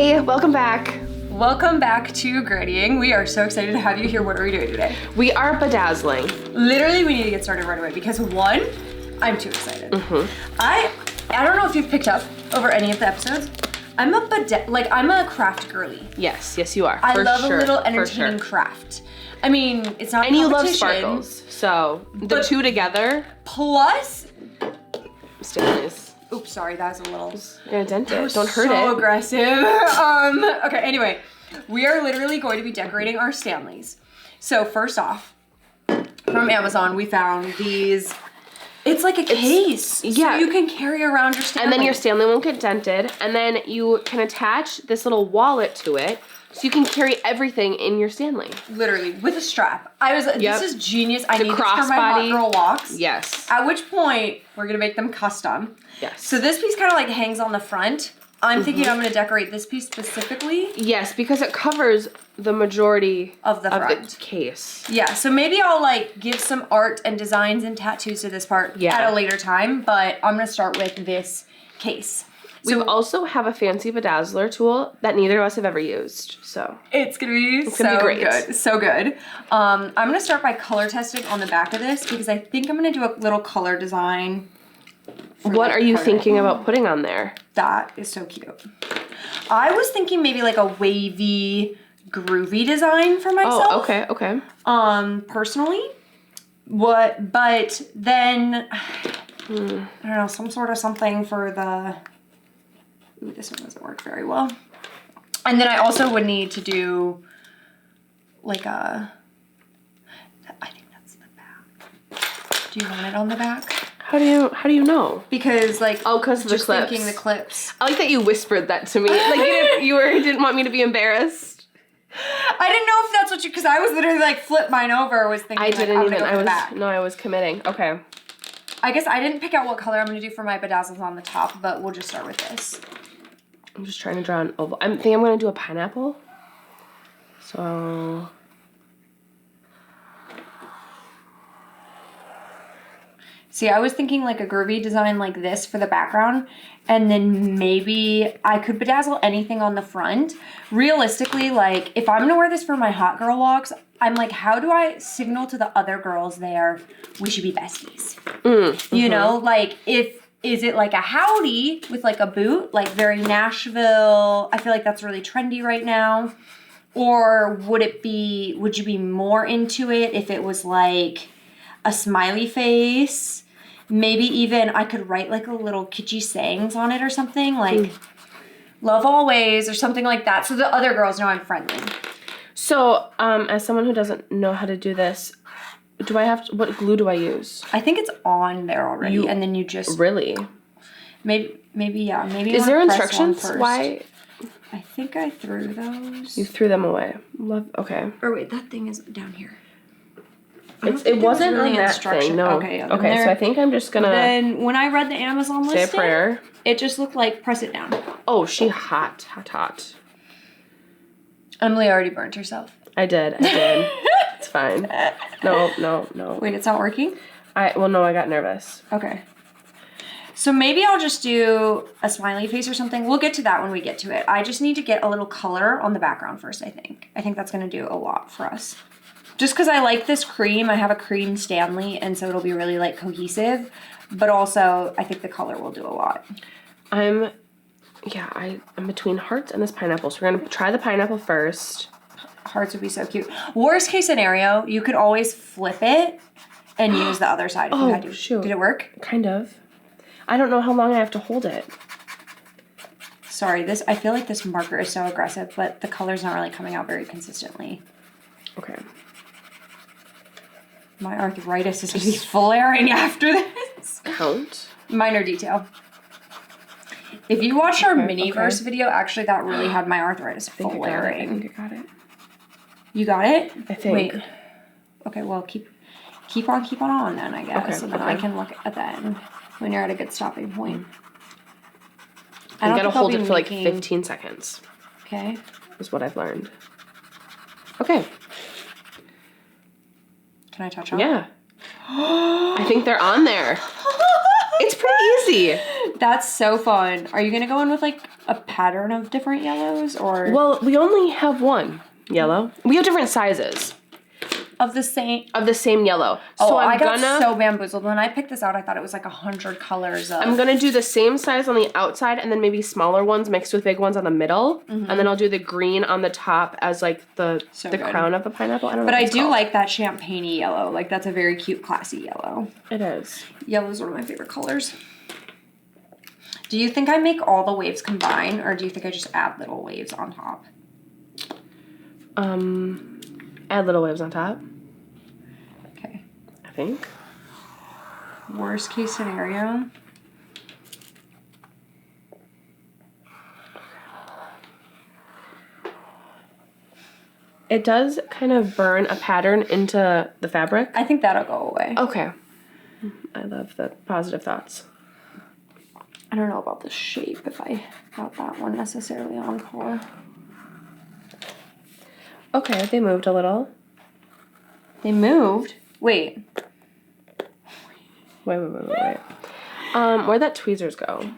Hi, welcome back. Welcome back to Grading. We are so excited to have you here. What are we doing today? We are bedazzling. Literally, we need to get started right away because one, I'm too excited. I don't know if you've picked up over any of the episodes. I'm a craft girly. Yes, you are. I love a little entertaining craft. I mean, it's not. And you love sparkles, so the two together. Plus, Stanley's. Oops, sorry, that was a little. You're gonna dent it. Don't hurt it. So aggressive. Okay, anyway, we are literally going to be decorating our Stanleys. So first off, from Amazon, we found these. It's like a case. Yeah. So you can carry around your Stanley. And then your Stanley won't get dented. And then you can attach this little wallet to it. So you can carry everything in your Stanley. Literally, with a strap. This is genius. I need this for my crossbody. hot girl walks. Yes. At which point, we're gonna make them custom. Yes. So this piece kind of like hangs on the front. I'm thinking I'm gonna decorate this piece specifically. Yes, because it covers the majority of the front. Case. Yeah, so maybe I'll like give some art and designs and tattoos to this part at a later time, but I'm gonna start with this case. We also have a fancy bedazzler tool that neither of us have ever used, so. It's gonna be great. Good, so good. I'm gonna start by color testing on the back of this because I think I'm gonna do a little color design. What are you thinking about putting on there? That is so cute. I was thinking maybe like a wavy, groovy design for myself. Oh, okay. Personally. But then, I don't know, some sort of something for the, ooh, this one doesn't work very well. And then I also would need to do like I think that's the back. Do you want it on the back? How do you know? Because like, because of the clips. Thinking the clips. I like that you whispered that to me. Like you didn't want me to be embarrassed. I didn't know if that's what because I was literally like flip mine over. Was thinking I didn't even. I was committing. Okay. I guess I didn't pick out what color I'm gonna do for my bedazzles on the top, but we'll just start with this. I'm just trying to draw an oval. I think I'm gonna do a pineapple. So. See, I was thinking like a groovy design like this for the background, and then maybe I could bedazzle anything on the front. Realistically, like if I'm gonna wear this for my hot girl walks, I'm like, how do I signal to the other girls there we should be besties? You know, like is it like a howdy with like a boot, like very Nashville? I feel like that's really trendy right now. Or would you be more into it if it was like a smiley face? Maybe even I could write like a little kitschy sayings on it or something, like love always or something like that, so the other girls know I'm friendly. So, as someone who doesn't know how to do this, what glue do I use? I think it's on there already, and then you just really maybe. Is there instructions? Why? I think I threw those. You threw them away. Okay. Or wait, that thing is down here. It wasn't really on that thing, no. Okay, so I think I'm just gonna... Then when I read the Amazon listing, say a prayer. It just looked like press it down. Oh, she hot. Emily already burnt herself. I did. It's fine. No. Wait, it's not working? No, I got nervous. Okay. So maybe I'll just do a smiley face or something. We'll get to that when we get to it. I just need to get a little color on the background first, I think. I think that's gonna do a lot for us. Just because I like this cream, I have a cream Stanley, and so it'll be really like cohesive, but also I think the color will do a lot. I'm between hearts and this pineapple, so we're gonna try the pineapple first. Hearts would be so cute. Worst case scenario, you could always flip it and use the other side if you had to. Shoot. Did it work? Kind of. I don't know how long I have to hold it. Sorry, I feel like this marker is so aggressive, but the color's not really coming out very consistently. Okay. My arthritis is going to be flaring after this. Count. Minor detail. If you watched our mini-verse video, actually that really had my arthritis flaring. I think I got it. You got it? I think. Wait. Okay, well, keep on then, I guess. Okay, so then I can look at the end when you're at a good stopping point. I gotta hold it for like 15 seconds. Okay. Is what I've learned. Okay. Can I touch on? Yeah. I think they're on there. It's pretty easy. That's so fun. Are you going to go in with like a pattern of different yellows or? Well, we only have one yellow. We have different sizes. Of the same yellow. Oh, So I got so bamboozled. When I picked this out, I thought it was like 100 colors of... I'm gonna do the same size on the outside and then maybe smaller ones mixed with big ones on the middle. And then I'll do the green on the top as like the crown of a pineapple. I don't know. But I do like that champagne-y yellow. Like that's a very cute, classy yellow. It is. Yellow is one of my favorite colors. Do you think I make all the waves combine, or do you think I just add little waves on top? Add little waves on top. Okay. I think. Worst case scenario. It does kind of burn a pattern into the fabric. I think that'll go away. Okay. I love the positive thoughts. I don't know about the shape, if I got that one necessarily on par. Okay, they moved a little. They moved? Wait. Wait. Where'd that tweezers go?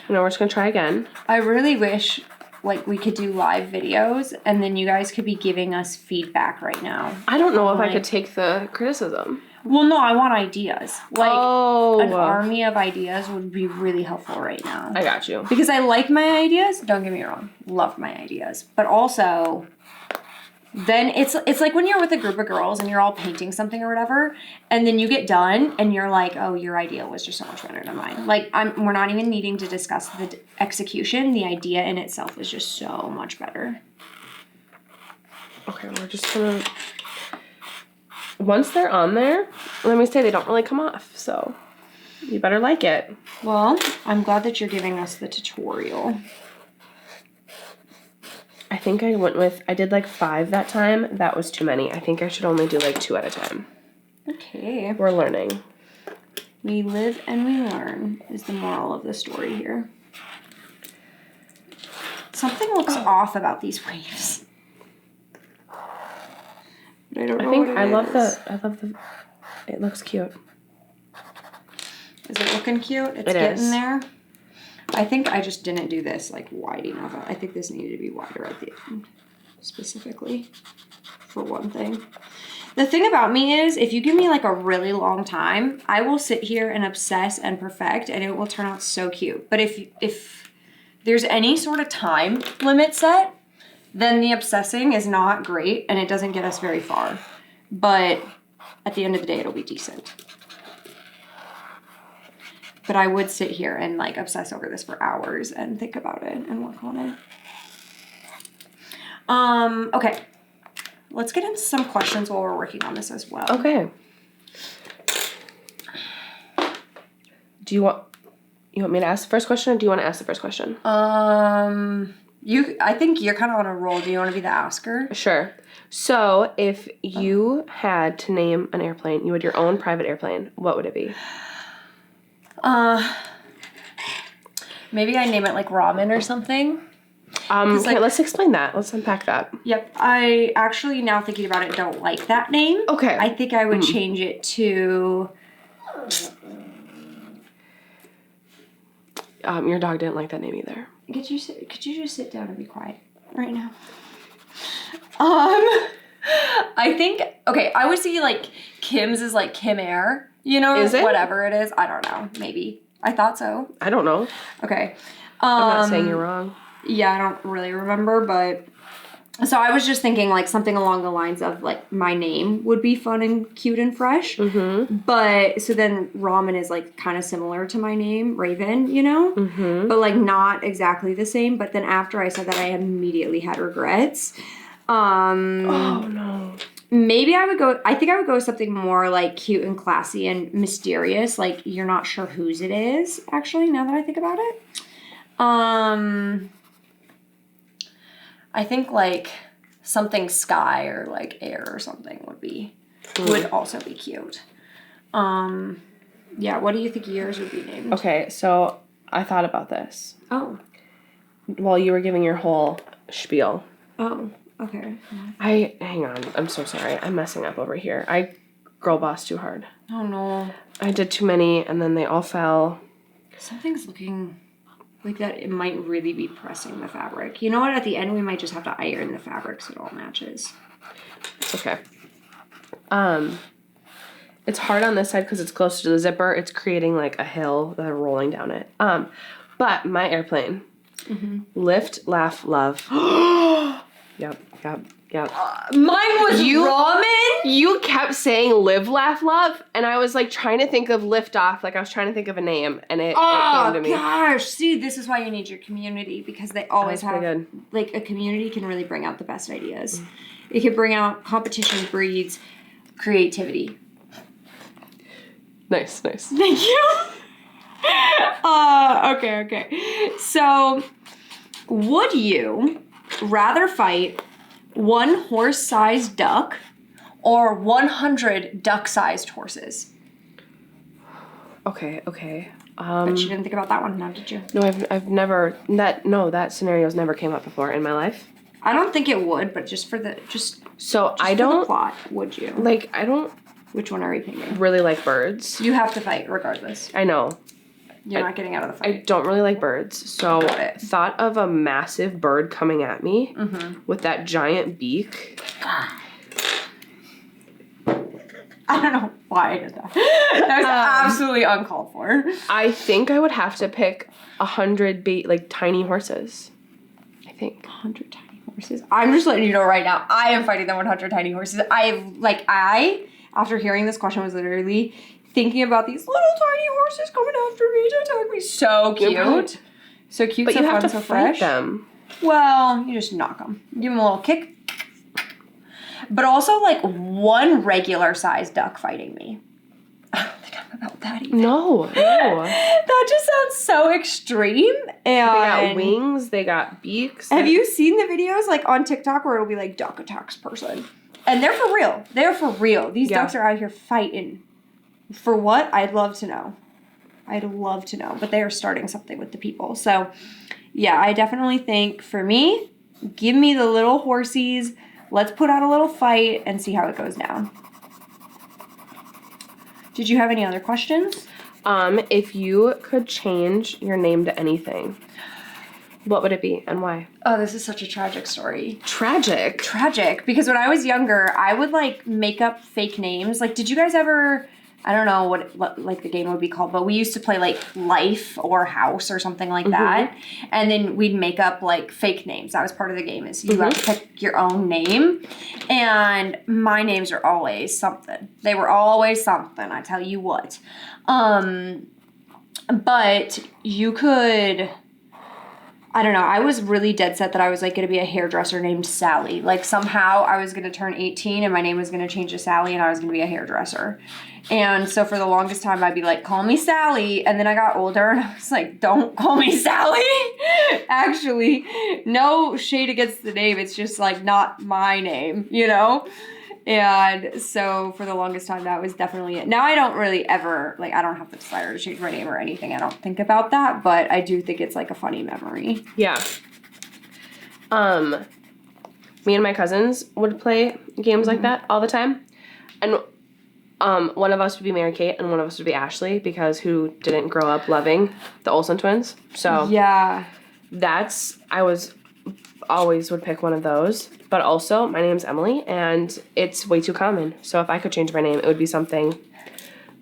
No, we're just gonna try again. I really wish like we could do live videos and then you guys could be giving us feedback right now. I don't know if I could take the criticism. Well, no, I want ideas. Like an Oh. army of ideas would be really helpful right now. I got you. Because I like my ideas, don't get me wrong. Love my ideas. But also then it's like when you're with a group of girls and you're all painting something or whatever, and then you get done and you're like, oh, your idea was just so much better than mine. Like we're not even needing to discuss the execution. The idea in itself is just so much better. Okay, we're just gonna... Once they're on there, let me say they don't really come off, so you better like it. Well, I'm glad that you're giving us the tutorial. I think I did like 5 that time. That was too many. I think I should only do like 2 at a time. Okay. We're learning. We live and we learn is the moral of the story here. Something looks off about these waves. But I don't know I love the, it looks cute. Is it looking cute? It's getting there. I think I just didn't do this like wide enough. I think this needed to be wider at the end, specifically, for one thing. The thing about me is, if you give me like a really long time, I will sit here and obsess and perfect, and it will turn out so cute. But if there's any sort of time limit set, then the obsessing is not great, and it doesn't get us very far. But at the end of the day, it'll be decent. But I would sit here and like obsess over this for hours and think about it and work on it. Okay. Let's get into some questions while we're working on this as well. Okay. Do you want me to ask the first question, or do you want to ask the first question? I think you're kind of on a roll. Do you want to be the asker? Sure. So, if you had to name an airplane, you had your own private airplane, what would it be? Maybe I name it like ramen or something. Okay, let's explain that. Let's unpack that. Yep. I actually, now thinking about it, don't like that name. Okay. I think I would change it to... Your dog didn't like that name either. Could you just sit down and be quiet right now? I think, okay, I would see like Kim's is like Kim Air, you know, is it? Whatever it is. I don't know. Maybe. I thought so. I don't know. Okay. I'm not saying you're wrong. Yeah, I don't really remember, but so I was just thinking like something along the lines of like my name would be fun and cute and fresh. Mm-hmm. But so then ramen is like kind of similar to my name, Raven, you know? Mm-hmm. But like not exactly the same. But then after I said that, I immediately had regrets. Oh no. Maybe I think I would go with something more like cute and classy and mysterious. Like you're not sure whose it is, actually, now that I think about it. I think like something sky or like air or something would also be cute. Yeah, what do you think yours would be named? Okay, so I thought about this. Oh. While you were giving your whole spiel. Oh, Okay. Hang on. I'm so sorry. I'm messing up over here. I girl bossed too hard. Oh no. I did too many and then they all fell. Something's looking like that. It might really be pressing the fabric. You know what? At the end, we might just have to iron the fabric so it all matches. It's okay. It's hard on this side because it's closer to the zipper. It's creating like a hill that are rolling down it. But my airplane. Lift, laugh, love. Yep. Mine was ramen? You kept saying live, laugh, love, and I was like trying to think of lift off, like I was trying to think of a name, and it came to me. Oh gosh, see, this is why you need your community, because they always have, good. like, a community can really bring out the best ideas. It can bring out competition breeds creativity. Nice. Thank you. Okay. So, would you rather fight one horse-sized duck or 100 duck-sized horses? Okay. But you didn't think about that one, now did you? No, I've never that scenario's never came up before in my life. I don't think it would, but just for the I don't for the plot, would you? like. I don't Which one are you picking? really like birds. You have to fight regardless. I know. You're not getting out of the I fight. don't really like birds, so Got it. thought of a massive bird coming at me with that giant beak. I don't know why I did that. That was absolutely uncalled for. I think I would have to pick 100 tiny horses. I think 100 tiny horses. I'm just letting you know right now. I am fighting the 100 tiny horses. After hearing this question, was literally thinking about these little tiny horses coming after me to attack me. So cute. So cute, but so you fun, have to so fight fresh. them. Well, you just knock them. Give them a little kick. But also, like, one regular-sized duck fighting me. I don't think I'm about that either. No. That just sounds so extreme. And They got wings. They got beaks. have you seen the videos, like, on TikTok where it'll be, like, duck attacks person? And they're for real. They're for real. These ducks are out here fighting. For what? I'd love to know. But they are starting something with the people. So, yeah, I definitely think, for me, give me the little horsies. Let's put out a little fight and see how it goes down. Did you have any other questions? If you could change your name to anything, what would it be and why? Oh, this is such a tragic story. Tragic? Tragic, because when I was younger, I would, like, make up fake names. Like, did you guys ever... I don't know what like the game would be called, but we used to play like Life or House or something like that. And then we'd make up like fake names. That was part of the game, is you have to pick your own name. And my names are always something. They were always something, I tell you what. But you could... I don't know. I was really dead set that I was like going to be a hairdresser named Sally. Like somehow I was going to turn 18 and my name was going to change to Sally and I was going to be a hairdresser. And so for the longest time I'd be like, call me Sally. And then I got older and I was like, don't call me Sally. Actually, no shade against the name. It's just like not my name, you know? And so for the longest time, that was definitely it. Now I don't really ever, like, I don't have the desire to change my name or anything. I don't think about that, but I do think it's like a funny memory. Yeah. Me and my cousins would play games like that all the time. And one of us would be Mary Kate and one of us would be Ashley, because who didn't grow up loving the Olsen twins? So yeah, I was always would pick one of those. But also, my name's Emily, and it's way too common. So if I could change my name, it would be something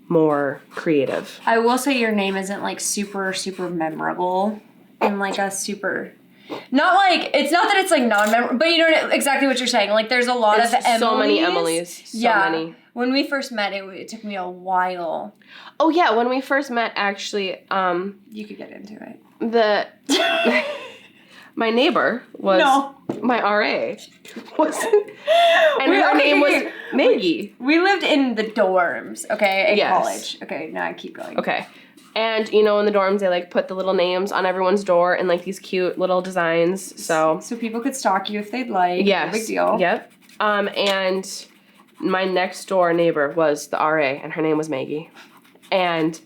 more creative. I will say your name isn't like super, super memorable in like a super... Not like, it's not that it's like non-memorable, but you know exactly what you're saying. Like there's a lot of Emilys. So many Emilys. So many. When we first met, it took me a while. Oh yeah, when we first met, actually, you could get into it. My neighbor was my RA. And her name was Maggie. We lived in the dorms, okay, in Yes. college. Okay, now I keep going. Okay. And, you know, in the dorms, they, like, put the little names on everyone's door and, like, these cute little designs, so people could stalk you if they'd like. Yes. No big deal. Yep. And my next door neighbor was the RA, and her name was Maggie. And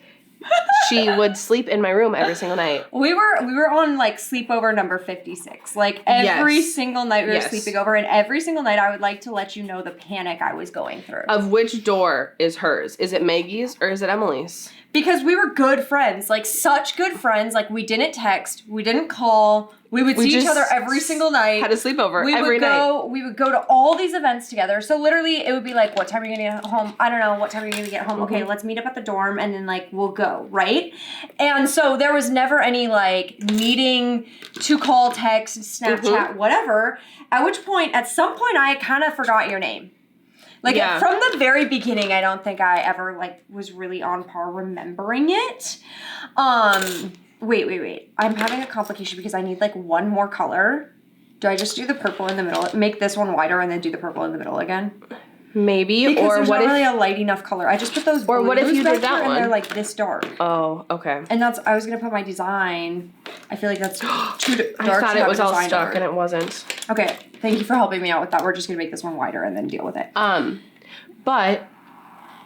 she would sleep in my room every single night. We were on like sleepover number 56. Like every Yes. single night we were Yes. sleeping over, and every single night I would like to let you know the panic I was going through. Of which door is hers? Is it Maggie's or is it Emily's? Because we were good friends, like such good friends. Like we didn't text, we didn't call. We would see each other every single night. Had a sleepover every night. We would go to all these events together. So literally, it would be like, "What time are you gonna get home? I don't know. What time are you gonna get home? Okay, let's meet up at the dorm, and then like we'll go, right?" And so there was never any like needing to call, text, Snapchat, whatever. At which point, at some point, I kind of forgot your name. Like from the very beginning, I don't think I ever like was really on par remembering it. Wait. I'm having a complication because I need like one more color. Do I just do the purple in the middle? Make this one wider and then do the purple in the middle again? Maybe. Because or there's what not if really a light enough color. I just put those or what if you did that and one? they're like this dark. Oh, okay. And I was gonna put my design. I feel like that's too dark. I thought it was all stuck stuck and it wasn't. Okay, thank you for helping me out with that. We're just gonna make this one wider and then deal with it. But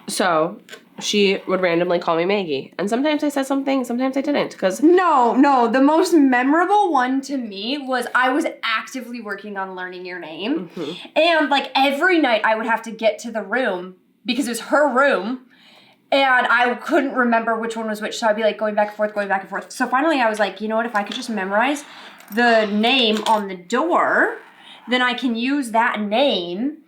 so she would randomly call me Maggie, and sometimes I said something, sometimes I didn't, because No. The most memorable one to me was I was actively working on learning your name, and like every night I would have to get to the room because it was her room, and I couldn't remember which one was which, so I'd be like going back and forth. So finally I was like, you know what? If I could just memorize the name on the door, then I can use that name,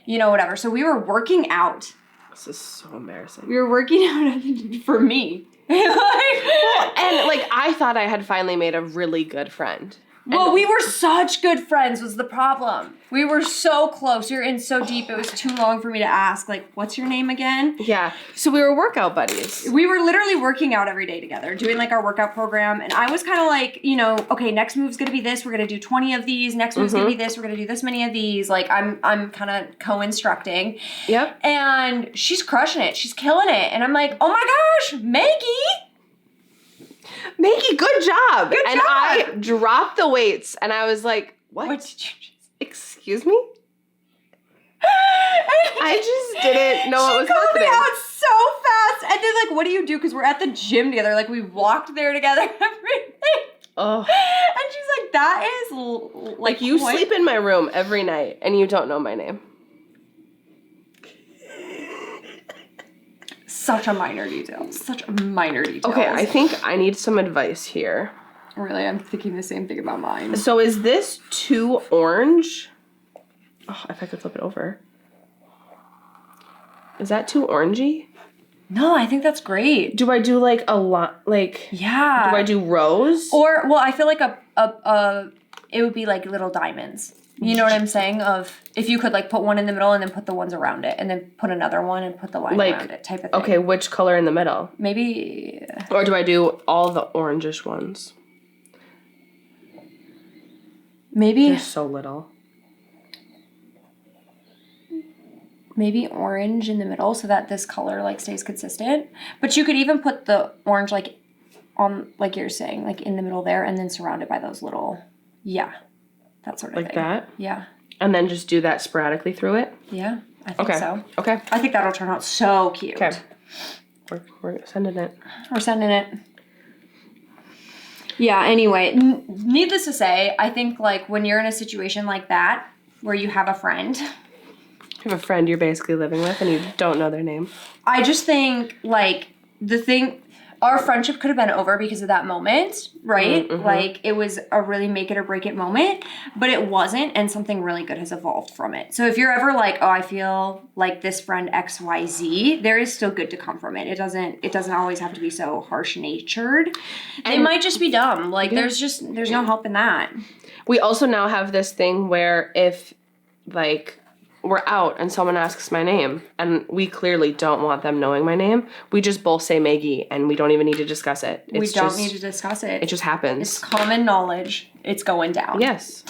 whatever. So we were working out. this is so embarrassing. We were working out for me. And like I thought I had finally made a really good friend. Well, we were such good friends was the problem. We were so close. You're in so deep. It was too long for me to ask, like, what's your name again? Yeah. So we were workout buddies. We were literally working out every day together, doing like our workout program. And I was kind of like, okay, next move's going to be this. We're going to do 20 of these. Next move's going to be this. We're going to do this many of these. Like I'm kind of co-instructing. Yep. And she's crushing it. She's killing it. And I'm like, oh my gosh, Maggie. Maggie, good job. Good and job. I dropped the weights and I was like, what? What did you just... Excuse me? I just didn't know what was called happening. me out so fast. And then like, what do you do? Because we're at the gym together. Like we walked there together and everything. Oh. And she's like, that is like you sleep in my room every night and you don't know my name. Such a minor detail. Okay, I think I need some advice here. Really, I'm thinking the same thing about mine. So is this too orange? Oh, if I could flip it over. Is that too orangey? No, I think that's great. Do I do like a lot, like... Yeah. Do I do rose? Or, well, I feel like it would be like little diamonds. You know what I'm saying? Of if you could like put one in the middle and then put the ones around it and then put another one and put the line around it type of thing. Okay, which color in the middle? Maybe. Or do I do all the orangish ones? Maybe. They're so little. Maybe orange in the middle so that this color like stays consistent. But you could even put the orange like on, like you're saying, like in the middle there and then surround it by those little, that sort of thing. Like that? Yeah. And then just do that sporadically through it? Yeah, I think so. Okay. I think that'll turn out so cute. Okay. We're sending it. We're sending it. Yeah, anyway, needless to say, I think like when you're in a situation like that where you have a friend. You have a friend you're basically living with and you don't know their name. I just think like our friendship could have been over because of that moment, right? Mm-hmm. Like it was a really make it or break it moment, but it wasn't, and something really good has evolved from it. So if you're ever like, oh, I feel like this friend XYZ, there is still good to come from it. It doesn't always have to be so harsh natured. It might just be dumb. Like there's no help in that. We also now have this thing where if like we're out and someone asks my name and we clearly don't want them knowing my name, we just both say Maggie and we don't even need to discuss it. We don't need to discuss it. It just happens. It's common knowledge. It's going down. Yes.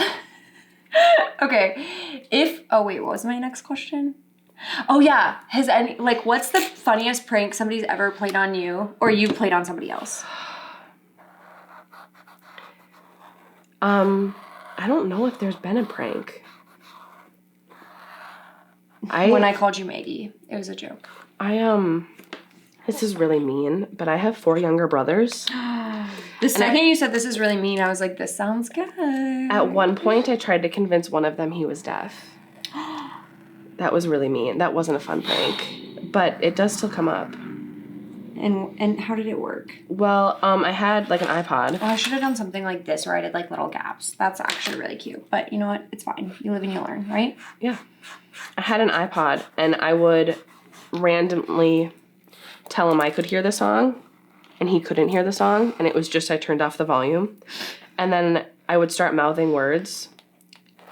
Okay. What was my next question? Oh yeah. What's the funniest prank somebody's ever played on you or you played on somebody else? I don't know if there's been a prank. When I called you Maggie, it was a joke. I This is really mean, but I have 4 younger brothers. The second you said this is really mean, I was like, this sounds good. At one point, I tried to convince one of them he was deaf. That was really mean. That wasn't a fun prank, but it does still come up. And how did it work? Well, I had like an iPod. Oh, I should have done something like this where I did like little gaps. That's actually really cute. But you know what? It's fine. You live and you learn, right? Yeah. I had an iPod, and I would randomly tell him I could hear the song, and he couldn't hear the song, and it was just I turned off the volume. And then I would start mouthing words,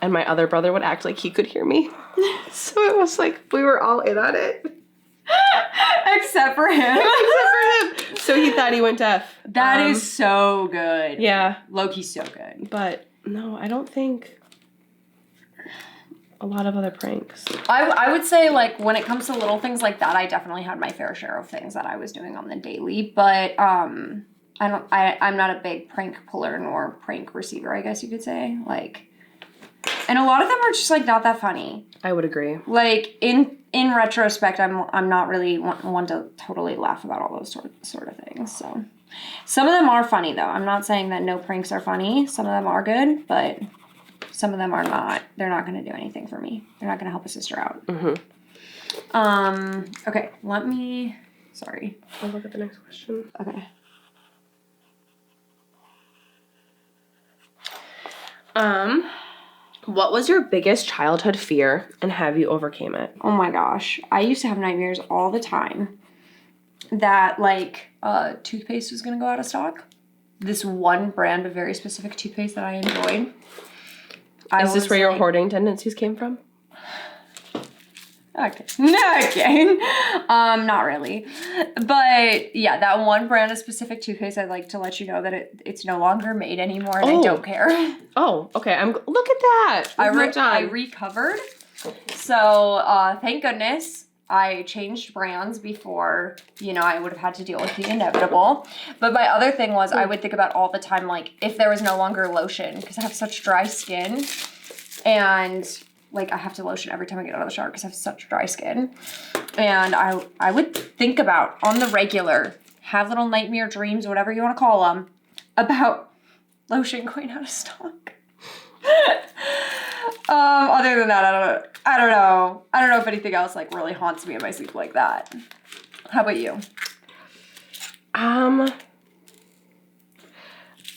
and my other brother would act like he could hear me. So it was like we were all in on it. Except for him. So he thought he went deaf. That is so good. Yeah. Low-key's so good. But no, I don't think a lot of other pranks. I would say, like, when it comes to little things like that, I definitely had my fair share of things that I was doing on the daily. But I'm not a big prank puller nor prank receiver, I guess you could say. Like, and a lot of them are just like not that funny. I would agree. Like in retrospect, I'm not really one to totally laugh about all those sort of things. So some of them are funny though. I'm not saying that no pranks are funny. Some of them are good, but some of them are not. They're not going to do anything for me. They're not going to help a sister out. Mm-hmm. Okay. Sorry. I'll look at the next question. Okay. What was your biggest childhood fear, and have you overcame it? Oh my gosh. I used to have nightmares all the time that, like, toothpaste was going to go out of stock. This one brand of very specific toothpaste that I enjoyed. Is this where your hoarding tendencies came from? Okay. Not really. But yeah, that one brand of specific toothpaste, I'd like to let you know that it's no longer made anymore, and I don't care. Oh, okay. Look at that. I recovered. So thank goodness I changed brands before, I would have had to deal with the inevitable. But my other thing was I would think about all the time, like, if there was no longer lotion, because I have such dry skin, and like I have to lotion every time I get out of the shower because I have such dry skin. And I would think about on the regular, have little nightmare dreams, whatever you want to call them, about lotion going out of stock. Other than that, I don't know. I don't know if anything else like really haunts me in my sleep like that. How about you?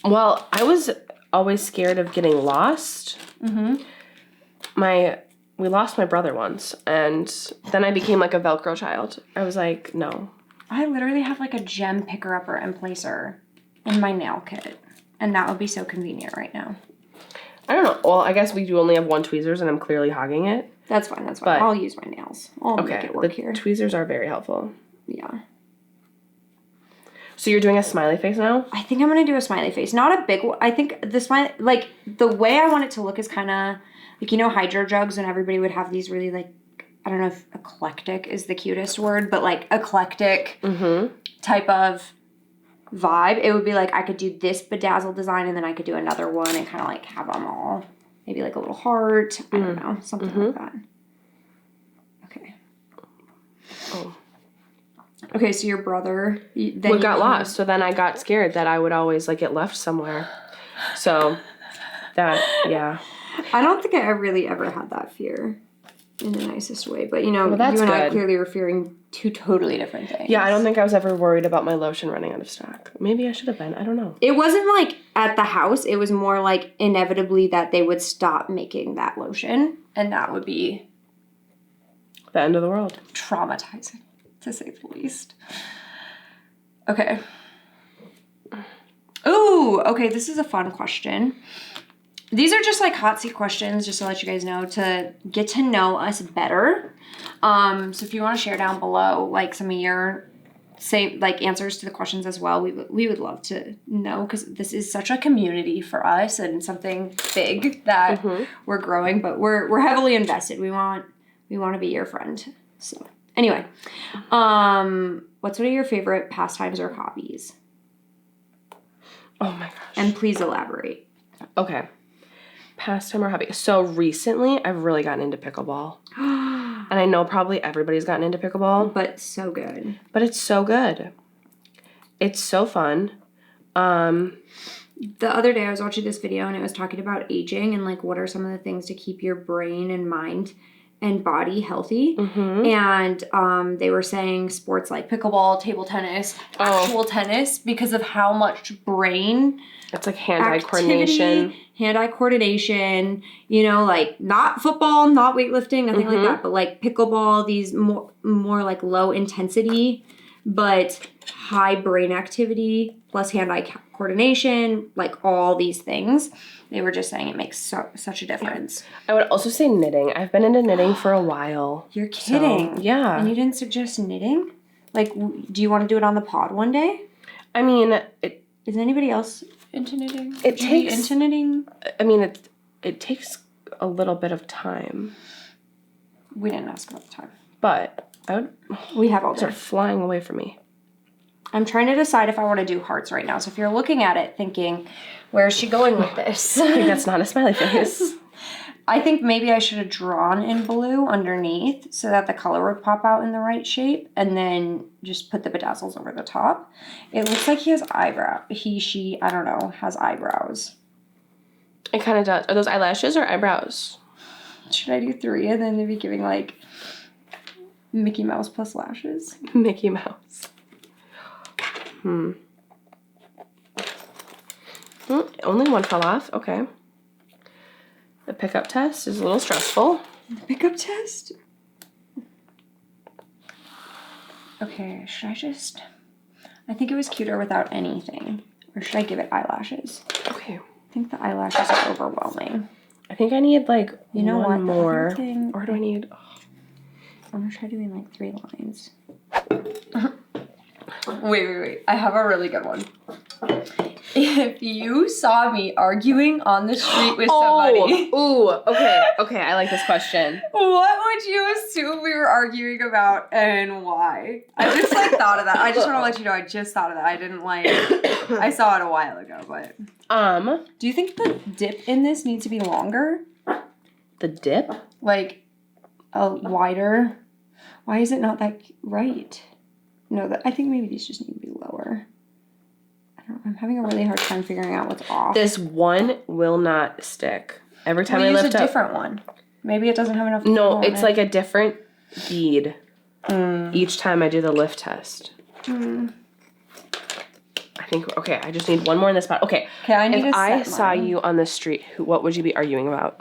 Well, I was always scared of getting lost. Mm-hmm. We lost my brother once, and then I became like a Velcro child. I was like, no. I literally have like a gem picker-upper and placer in my nail kit, and that would be so convenient right now. I don't know. Well, I guess we do only have one tweezers, and I'm clearly hogging it. That's fine. But, I'll use my nails. I'll make it work here. Tweezers are very helpful. Yeah. So you're doing a smiley face now? I think I'm going to do a smiley face. Not a big one. I think the smiley, like, the way I want it to look is kind of, like, hydro jugs, and everybody would have these really, like, I don't know if eclectic is the cutest word, but, like, eclectic type of vibe. It would be, like, I could do this bedazzled design, and then I could do another one and kind of, like, have them all. Maybe, like, a little heart. I don't know. Something like that. Okay. Oh. Okay, so your brother... Then got lost, so then I got scared that I would always, like, get left somewhere. So, yeah. I don't think I really ever had that fear in the nicest way. But, well, you and I clearly were fearing two totally different things. Yeah, I don't think I was ever worried about my lotion running out of stock. Maybe I should have been. I don't know. It wasn't, like, at the house. It was more, like, inevitably that they would stop making that lotion. And that would be... the end of the world. Traumatizing, to say the least. Okay. Ooh, okay, this is a fun question. These are just like hot seat questions, just to let you guys know, to get to know us better. So if you want to share down below, like, some of your answers to the questions as well, we would love to know, because this is such a community for us and something big that we're growing, but we're heavily invested. We want to be your friend. So anyway, what's one of your favorite pastimes or hobbies? Oh my gosh. And please elaborate. Okay. Pastime or hobby. So recently, I've really gotten into pickleball. And I know probably everybody's gotten into pickleball. But so good. But it's so good. It's so fun. The other day I was watching this video and it was talking about aging and like what are some of the things to keep your brain and mind and body healthy. And they were saying sports like pickleball, table tennis, actual tennis, because of how much brain it's like hand-eye coordination. Hand-eye coordination, you know, like not football, not weightlifting, nothing like that, but like pickleball, these more like low intensity but high brain activity plus hand-eye coordination, like all these things. They were just saying it makes such a difference. I would also say knitting. I've been into knitting for a while. You're kidding. So, yeah. And you didn't suggest knitting? Like, do you want to do it on the pod one day? I mean, is anybody else into knitting? It takes into knitting. I mean, it takes a little bit of time. We didn't ask about the time, but we have all day. They're flying away from me. I'm trying to decide if I want to do hearts right now. So if you're looking at it thinking, where is she going with this? I think that's not a smiley face. I think maybe I should have drawn in blue underneath so that the color would pop out in the right shape and then just put the bedazzles over the top. It looks like he has she, I don't know, has eyebrows. It kind of does. Are those eyelashes or eyebrows? Should I do 3 and then maybe giving like Mickey Mouse plus lashes? Mickey Mouse. Only one fell off. Okay. The pickup test is a little stressful. The pickup test? Okay, should I just... I think it was cuter without anything. Or should I give it eyelashes? Okay. I think the eyelashes are overwhelming. I think I need like one more. Or do I need... I'm going to try doing like 3 lines. Wait. I have a really good one. If you saw me arguing on the street with somebody... Okay, I like this question. What would you assume we were arguing about and why? I just thought of that. I just want to let you know I just thought of that. I didn't I saw it a while ago, but... Do you think the dip in this needs to be longer? The dip? Like, a wider... Why is it not that right? No, I think maybe these just need to be lower. I'm having a really hard time figuring out what's off. This one will not stick. Every time I lift up... use a different one. Maybe it doesn't have enough... No, it's like a different bead each time I do the lift test. I think... Okay, I just need one more in this spot. Okay, I need if I saw you on the street, what would you be arguing about?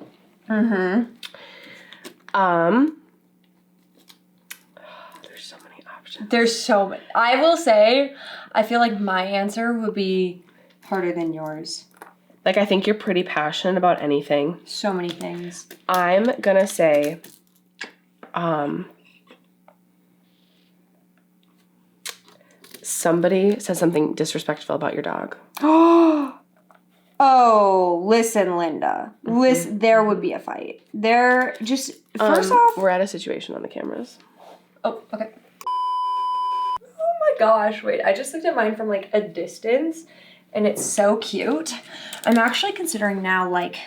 There's so many. I will say, I feel like my answer would be harder than yours. Like, I think you're pretty passionate about anything. So many things. I'm gonna say, somebody said something disrespectful about your dog. Oh, listen, Linda. Listen, there would be a fight. There, just, first off... We're at a situation on the cameras. Oh, okay. Gosh, wait, I just looked at mine from like a distance and it's so cute. I'm actually considering now like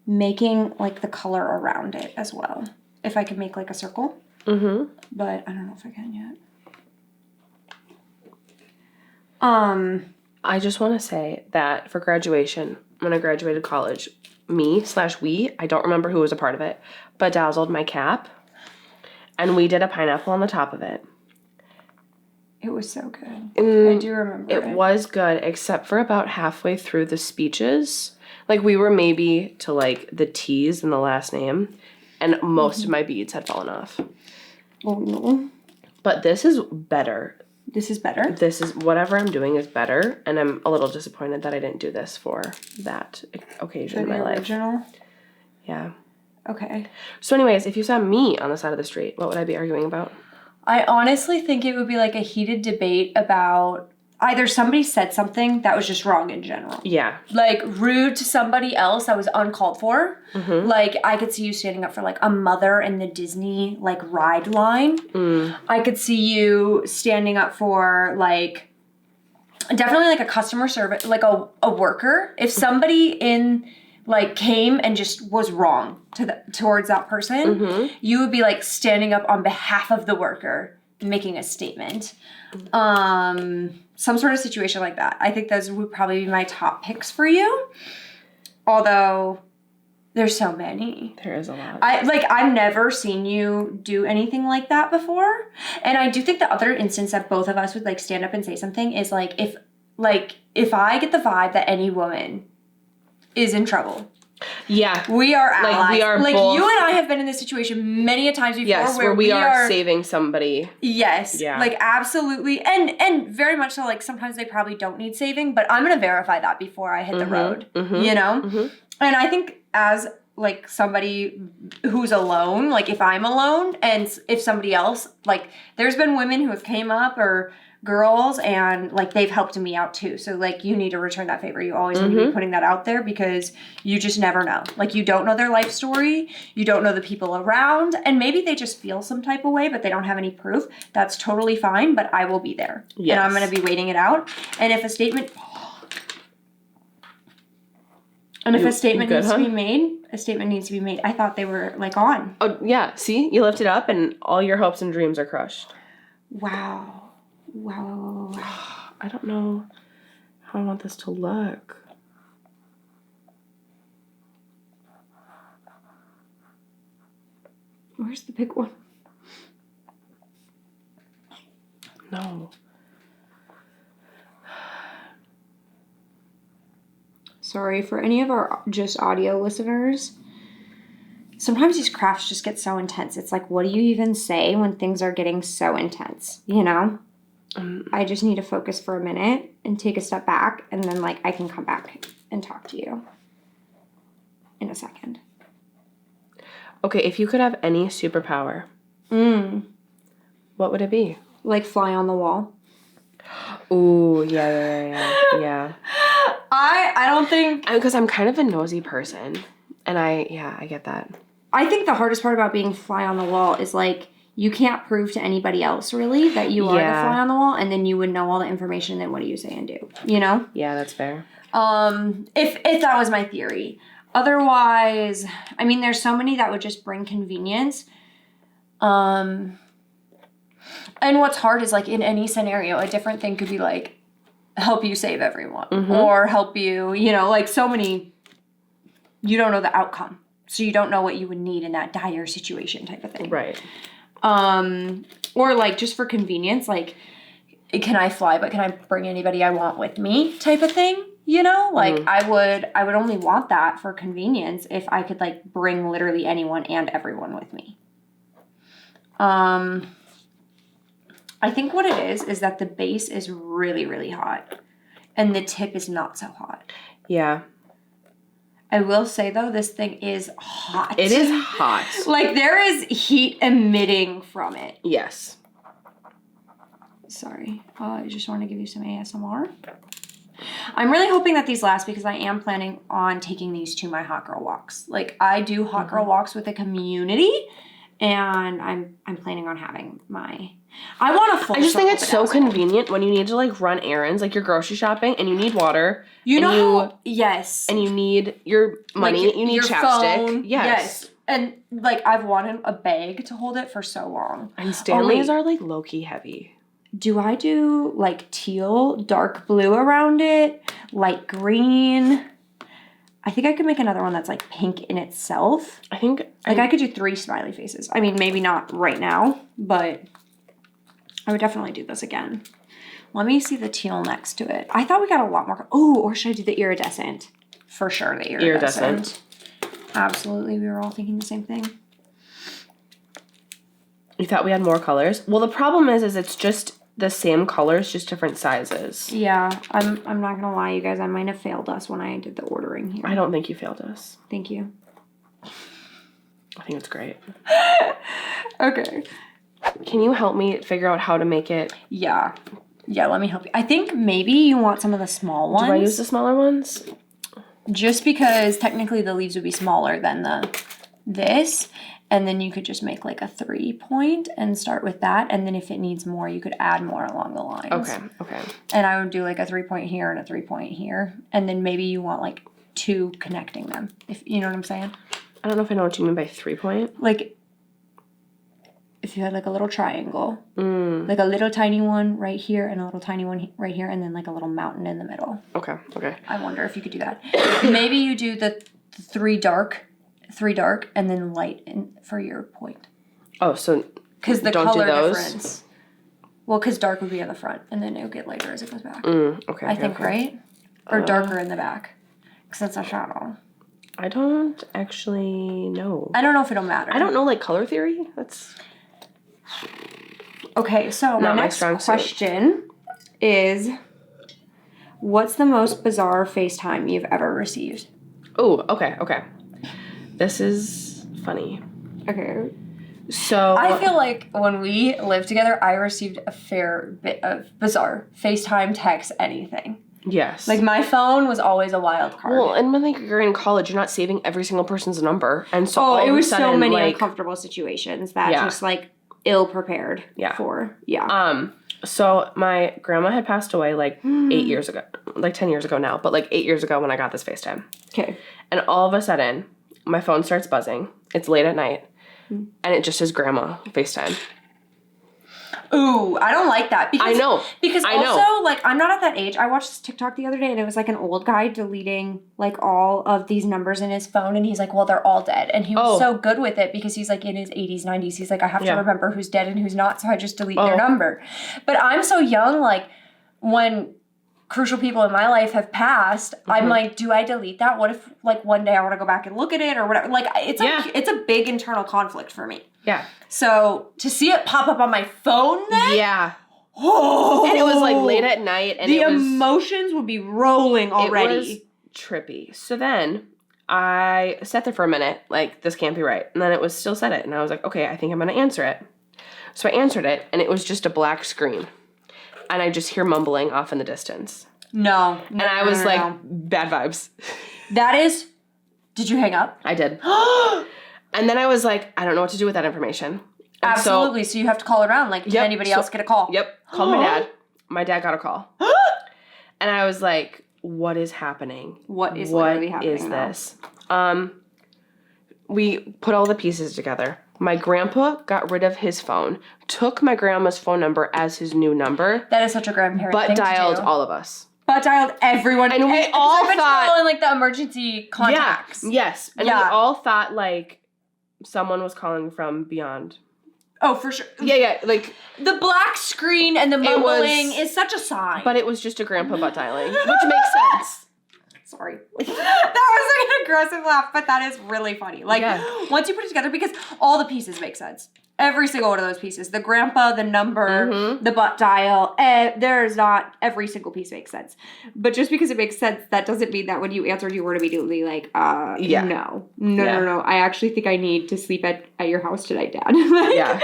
making like the color around it as well. If I could make like a circle. But I don't know if I can yet. I just want to say that for graduation, when I graduated college, we, I don't remember who was a part of it, bedazzled my cap. And we did a pineapple on the top of it. It was so good. I do remember it. It was good, except for about halfway through the speeches. Like, we were maybe to, like, the T's in the last name. And most of my beads had fallen off. Oh, no. But this is better. This is better? This is, whatever I'm doing is better. And I'm a little disappointed that I didn't do this for that occasion in my life. Original? Yeah. Okay. So anyways, if you saw me on the side of the street, what would I be arguing about? I honestly think it would be like a heated debate about either somebody said something that was just wrong in general. Yeah. Like rude to somebody else that was uncalled for. Like I could see you standing up for like a mother in the Disney like ride line. I could see you standing up for like definitely like a customer service, like a worker. If somebody in like came and just was wrong towards that person, you would be like standing up on behalf of the worker, making a statement. Some sort of situation like that. I think those would probably be my top picks for you. Although there's so many. There is a lot. I've never seen you do anything like that before. And I do think the other instance that both of us would like stand up and say something is like if I get the vibe that any woman is in trouble. Yeah. We are allies. Like we are like both, you and I have been in this situation many a times before. Yes, where we are saving somebody. Yes. Yeah. Like absolutely. And very much so, like sometimes they probably don't need saving, but I'm gonna verify that before I hit the road. You know? And I think as like somebody who's alone, like if I'm alone and if somebody else, like there's been women who have came up or girls and like they've helped me out too. So like you need to return that favor. You always need to be putting that out there because you just never know. Like you don't know their life story. You don't know the people around and maybe they just feel some type of way, but they don't have any proof. That's totally fine, but I will be there. Yes. And I'm going to be waiting it out. And if a statement needs to be made, a statement needs to be made. I thought they were like on. Oh, yeah. See, you lift it up and all your hopes and dreams are crushed. Wow. I don't know how I want this to look. Where's the big one? No. Sorry, for any of our just audio listeners, sometimes these crafts just get so intense. It's like, what do you even say when things are getting so intense, you know? I just need to focus for a minute and take a step back, and then, like, I can come back and talk to you in a second. Okay, if you could have any superpower, what would it be? Like fly on the wall. Ooh, yeah. I don't think... Because I'm kind of a nosy person, and I get that. I think the hardest part about being fly on the wall is, like, you can't prove to anybody else, really, that you are the fly on the wall, and then you would know all the information, then what do you say and do, you know? Yeah, that's fair. If that was my theory. Otherwise, I mean, there's so many that would just bring convenience. And what's hard is, like, in any scenario, a different thing could be, like, help you save everyone, or help you, you know, like, so many, you don't know the outcome. So you don't know what you would need in that dire situation type of thing. Right. Or like just for convenience, like, can I fly, but can I bring anybody I want with me type of thing, you know? Like I would only want that for convenience if I could like bring literally anyone and everyone with me. I think what it is that the base is really, really hot and the tip is not so hot. Yeah. I will say, though, this thing is hot. It is hot. Like, there is heat emitting from it. Yes. Sorry. I just want to give you some ASMR. I'm really hoping that these last because I am planning on taking these to my hot girl walks. Like, I do hot girl walks with a community, and I'm planning on having my... I want a full... I just think it's so convenient when you need to, like, run errands, like you're grocery shopping, and you need water. Yes. And you need your money. Like you need your chapstick. Phone. Yes. And, like, I've wanted a bag to hold it for so long. And Stanleys are, like, low-key heavy. Do I do, like, teal, dark blue around it, light green? I think I could make another one that's, like, pink in itself. I think... Like, I could do 3 smiley faces. I mean, maybe not right now, but I would definitely do this again. Let me see the teal next to it. I thought we got a lot more... Oh, or should I do the iridescent? For sure, the iridescent. Absolutely, we were all thinking the same thing. You thought we had more colors? Well, the problem is it's just the same colors, just different sizes. Yeah, I'm not gonna lie, you guys. I might have failed us when I did the ordering here. I don't think you failed us. Thank you. I think it's great. Okay. Can you help me figure out how to make it? Yeah, let me help you. I think maybe you want some of the small ones. Do I use the smaller ones? Just because technically the leaves would be smaller than this. And then you could just make like a 3-point and start with that. And then if it needs more, you could add more along the lines. Okay. And I would do like a 3-point here and a 3-point here. And then maybe you want like two connecting them. If you know what I'm saying? I don't know if I know what you mean by 3-point. Like, if you had like a little triangle, like a little tiny one right here and a little tiny one right here, and then like a little mountain in the middle. Okay. I wonder if you could do that. Maybe you do the three dark, and then light for your point. Oh, so because the don't color do those? difference. Well, because dark would be on the front, and then it would get lighter as it goes back. Okay. I think, right? Or darker in the back, because it's a shadow. I don't actually know. I don't know if it'll matter. I don't know, like, color theory. That's... Okay, so my next question is, what's the most bizarre FaceTime you've ever received? Oh, okay. This is funny. Okay. So... I feel like when we lived together, I received a fair bit of bizarre FaceTime, text, anything. Yes. Like, my phone was always a wild card. Well, and when, like, you're in college, you're not saving every single person's number. And so all it of a was sudden, so many like, uncomfortable situations that just, like, ill-prepared for. Yeah. So my grandma had passed away, like, 8 years ago. Like, 10 years ago now. But, like, 8 years ago when I got this FaceTime. Okay. And all of a sudden, my phone starts buzzing. It's late at night. And it just says grandma FaceTime. Ooh, I don't like that. Because, I know. Because also, like, I'm not at that age. I watched this TikTok the other day, and it was, like, an old guy deleting, like, all of these numbers in his phone, and he's like, well, they're all dead. And he was so good with it because he's, like, in his 80s, 90s. He's like, I have to remember who's dead and who's not, so I just delete their number. But I'm so young, like, when crucial people in my life have passed, I'm like, do I delete that? What if, like, one day I want to go back and look at it or whatever? Like, it's a big internal conflict for me. Yeah. So, to see it pop up on my phone then? Yeah. Oh. And it was, like, late at night. And the emotions would be rolling already. It was trippy. So then I sat there for a minute, like, this can't be right. And then it was still said it. And I was like, okay, I think I'm going to answer it. So I answered it, and it was just a black screen. And I just hear mumbling off in the distance. No. And I was like, bad vibes. That is... Did you hang up? I did. And then I was like, I don't know what to do with that information. And absolutely. So you have to call around. Like, did anybody else get a call? Yep. Called my dad. My dad got a call. And I was like, what is happening? What is literally happening? What is this? We put all the pieces together. My grandpa got rid of his phone, took my grandma's phone number as his new number. That is such a grandparent thing to do. But dialed all of us. But dialed everyone. And we all thought... in, like, the emergency contacts. Yeah, yes. And we all thought, like, someone was calling from beyond. Oh, for sure. Yeah, like... The black screen and the mumbling is such a sign. But it was just a grandpa butt dialing, which makes sense. Sorry. That was like an aggressive laugh, but that is really funny. Like, once you put it together, because all the pieces make sense. Every single one of those pieces. The grandpa, the number, the butt dial. There's not every single piece makes sense. But just because it makes sense, that doesn't mean that when you answered, you were immediately like, no. I actually think I need to sleep at your house tonight, Dad. Like,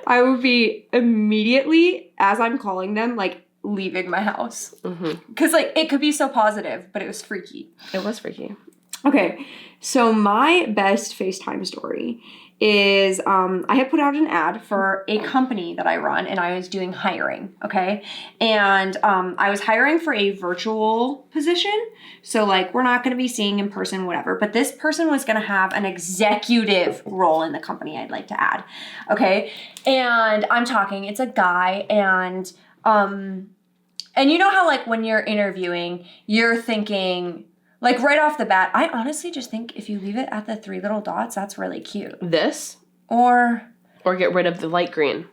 I would be immediately, as I'm calling them, like, leaving my house. Because, like, it could be so positive, but it was freaky. It was freaky. Okay, so my best FaceTime story is I had put out an ad for a company that I run, and I was doing hiring, okay? And I was hiring for a virtual position, so, like, we're not going to be seeing in person, whatever, but this person was going to have an executive role in the company I'd like to add, okay? And I'm talking, it's a guy, and you know how, like, when you're interviewing, you're thinking... Like, right off the bat, I honestly just think if you leave it at the 3 little dots, that's really cute. This? Or get rid of the light green.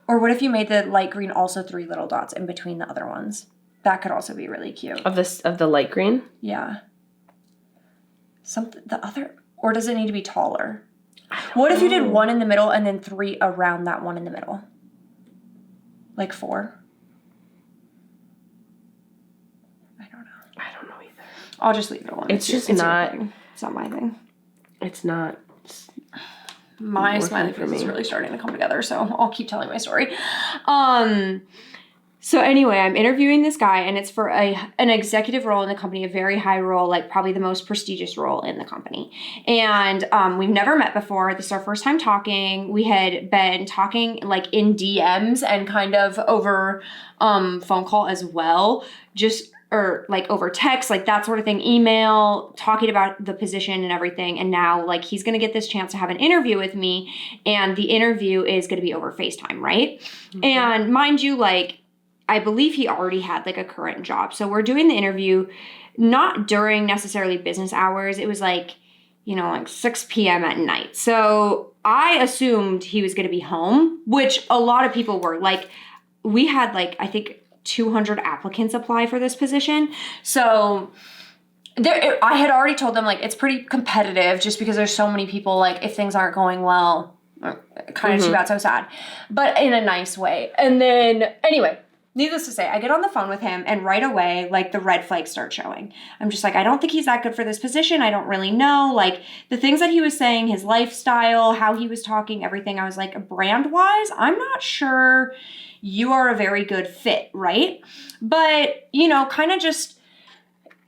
Or what if you made the light green also 3 little dots in between the other ones? That could also be really cute. Of the light green? Yeah. Or does it need to be taller? What if you did 1 in the middle and then 3 around that 1 in the middle? Like 4? I'll just leave it alone. It's just not... It's not my thing. It's not... My smiley face is really starting to come together, so I'll keep telling my story. So anyway, I'm interviewing this guy, and it's for an executive role in the company, a very high role, like probably the most prestigious role in the company. And we've never met before. This is our first time talking. We had been talking, like, in DMs and kind of over phone call as well, just or like over text, like that sort of thing, email, talking about the position and everything. And now like he's going to get this chance to have an interview with me, and the interview is going to be over FaceTime, right? Mm-hmm. And mind you, like I believe he already had like a current job. So we're doing the interview not during necessarily business hours. It was like, you know, like 6 p.m. at night. So I assumed he was going to be home, which a lot of people were. Like we had like, I think 200 applicants apply for this position. So I had already told them like it's pretty competitive just because there's so many people. Like if things aren't going well, kind of too bad, so sad, but in a nice way. And then anyway, needless to say, I get on the phone with him and right away, like the red flags start showing. I'm just like, I don't think he's that good for this position. I don't really know. Like the things that he was saying, his lifestyle, how he was talking, everything. I was like, brand wise, I'm not sure you are a very good fit, right? But, you know, kind of just,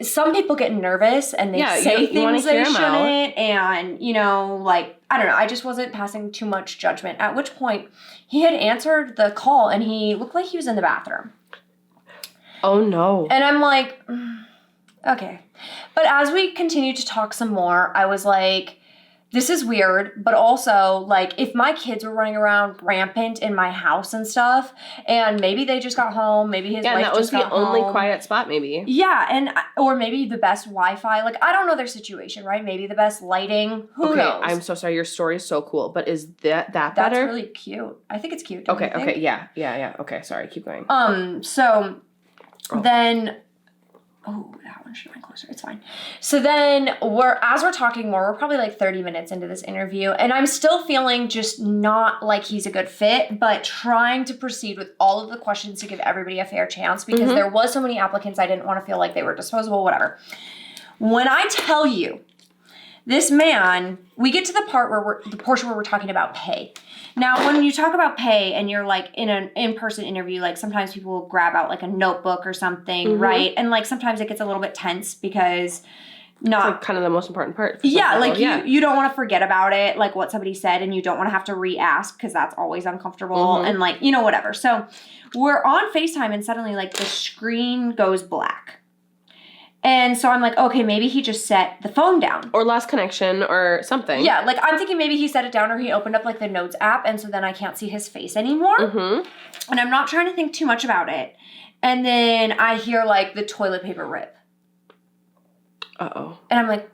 some people get nervous and they say things they shouldn't. And, you know, like, I don't know. I just wasn't passing too much judgment. At which point he had answered the call and he looked like he was in the bathroom. Oh, no. And I'm like, okay. But as we continued to talk some more, I was like, this is weird, but also, like, if my kids were running around rampant in my house and stuff, and maybe they just got home, maybe his wife just got home. Yeah, that was the only quiet spot, maybe. Yeah, or maybe the best Wi-Fi. Like, I don't know their situation, right? Maybe the best lighting. Who knows? I'm so sorry. Your story is so cool, but is that better? That's really cute. I think it's cute. Okay, yeah. Okay, sorry, keep going. Then... Oh, that one should have been closer. It's fine. So then as we're talking more, we're probably like 30 minutes into this interview, and I'm still feeling just not like he's a good fit, but trying to proceed with all of the questions to give everybody a fair chance because there was so many applicants. I didn't want to feel like they were disposable, whatever. When I tell you, this man, we get to the portion where we're talking about pay. Now, when you talk about pay and you're like in an in-person interview, like sometimes people will grab out like a notebook or something, right? And like sometimes it gets a little bit tense because it's like kind of the most important part. Yeah, like you don't want to forget about it, like what somebody said, and you don't want to have to re-ask because that's always uncomfortable and like, you know, whatever. So we're on FaceTime and suddenly like the screen goes black. And so I'm like, okay, maybe he just set the phone down. Or lost connection or something. Yeah, like I'm thinking maybe he set it down or he opened up like the Notes app and so then I can't see his face anymore. And I'm not trying to think too much about it. And then I hear like the toilet paper rip. Uh-oh. And I'm like...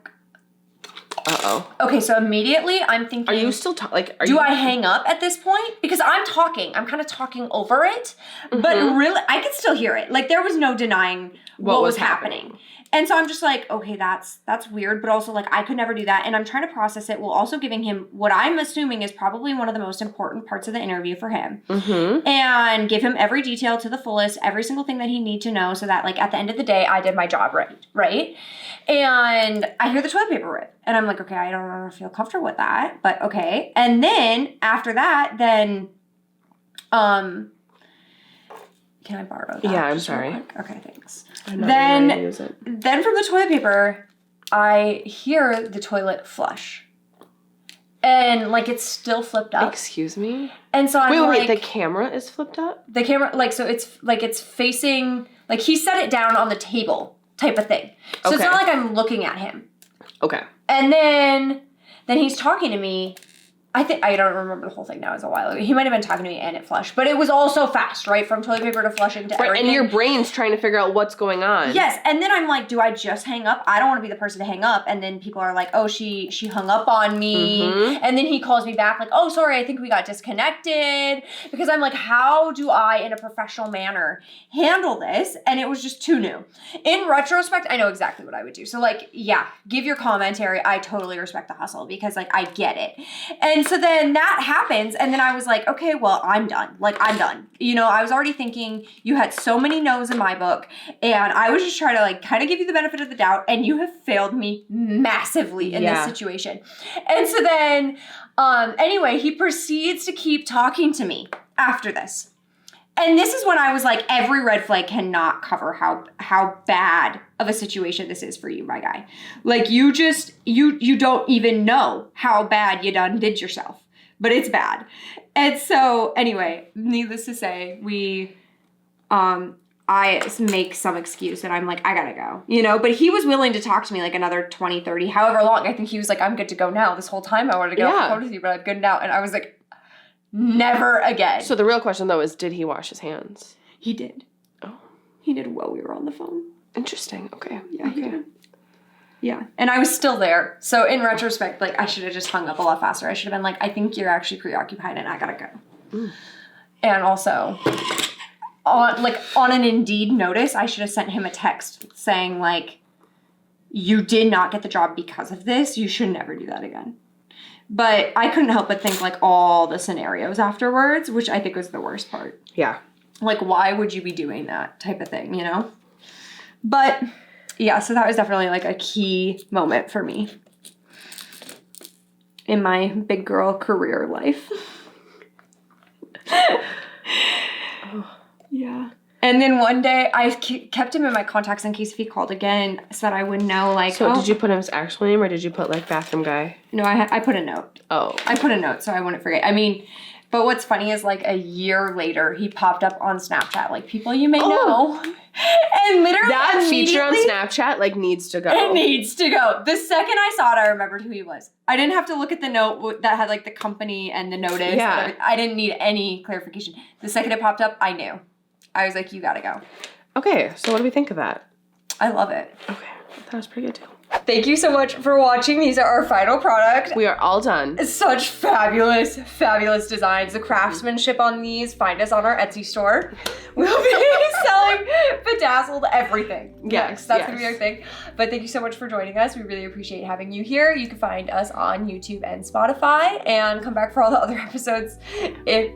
Uh-oh. Okay, so immediately I'm thinking... Are you still Do I hang up at this point? Because I'm talking. I'm kind of talking over it. But really, I could still hear it. Like there was no denying what was happening. And so I'm just like, okay, that's weird, but also like I could never do that. And I'm trying to process it while also giving him what I'm assuming is probably one of the most important parts of the interview for him. And give him every detail to the fullest, every single thing that he needs to know so that like at the end of the day, I did my job right? And I hear the toilet paper rip. And I'm like, okay, I don't really feel comfortable with that, but okay. And then after that, then, can I borrow that? Yeah, I'm sorry. Okay, thanks. Then from the toilet paper, I hear the toilet flush. And, like, it's still flipped up. Excuse me? And so I'm Wait, the camera is flipped up? The camera, like, so it's facing, like, he set it down on the table type of thing. So it's not like I'm looking at him. Okay. And then he's talking to me. I don't remember the whole thing now. It was a while ago. He might have been talking to me and it flushed. But it was all so fast, right? From toilet paper to flushing to everything. And your brain's trying to figure out what's going on. Yes. And then I'm like, do I just hang up? I don't want to be the person to hang up. And then people are like, oh, she hung up on me. And then he calls me back like, oh, sorry, I think we got disconnected. Because I'm like, how do I, in a professional manner, handle this? And it was just too new. In retrospect, I know exactly what I would do. So like, yeah, give your commentary. I totally respect the hustle because like, I get it. And so then that happens, and then I was like, okay, well, I'm done. Like, I'm done. You know, I was already thinking you had so many no's in my book, and I was just trying to, like, kind of give you the benefit of the doubt, and you have failed me massively in this situation. And so then, anyway, he proceeds to keep talking to me after this. And this is when I was like, every red flag cannot cover how bad of a situation this is for you, my guy. Like you don't even know how bad you done did yourself, but it's bad. And so anyway, needless to say, I I make some excuse and I'm like, I gotta go, you know? But he was willing to talk to me like another 20, 30, however long. I think he was like, I'm good to go now. This whole time I wanted to get off the phone with you, but I'm good now. And I was like, never again. So the real question, though, is did he wash his hands? He did. Oh. He did while we were on the phone. Interesting. Okay. Yeah, he did. Yeah. And I was still there. So in retrospect, like, I should have just hung up a lot faster. I should have been like, I think you're actually preoccupied and I gotta go. Mm. And also, on an Indeed notice, I should have sent him a text saying, like, you did not get the job because of this. You should never do that again. But I couldn't help but think, like, all the scenarios afterwards, which I think was the worst part. Yeah. Like, why would you be doing that type of thing, you know? But, yeah, so that was definitely, like, a key moment for me in my big girl career life. Yeah. And then one day, I kept him in my contacts in case if he called again so that I would know, like, So did you put his actual name or did you put, like, bathroom guy? No, I put a note. Oh. I put a note so I wouldn't forget. I mean, but what's funny is, like, a year later, he popped up on Snapchat, like, people you may know. And literally that feature on Snapchat, like, needs to go. It needs to go. The second I saw it, I remembered who he was. I didn't have to look at the note that had, like, the company and the notice. Yeah. I didn't need any clarification. The second it popped up, I knew. I was like, you gotta go. Okay, so what do we think of that? I love it. Okay, that was pretty good too. Thank you so much for watching. These are our final product. We are all done. Such fabulous, fabulous designs. The craftsmanship on these, find us on our Etsy store. We'll be selling bedazzled everything. Yes, That's gonna be our thing. But thank you so much for joining us. We really appreciate having you here. You can find us on YouTube and Spotify and come back for all the other episodes if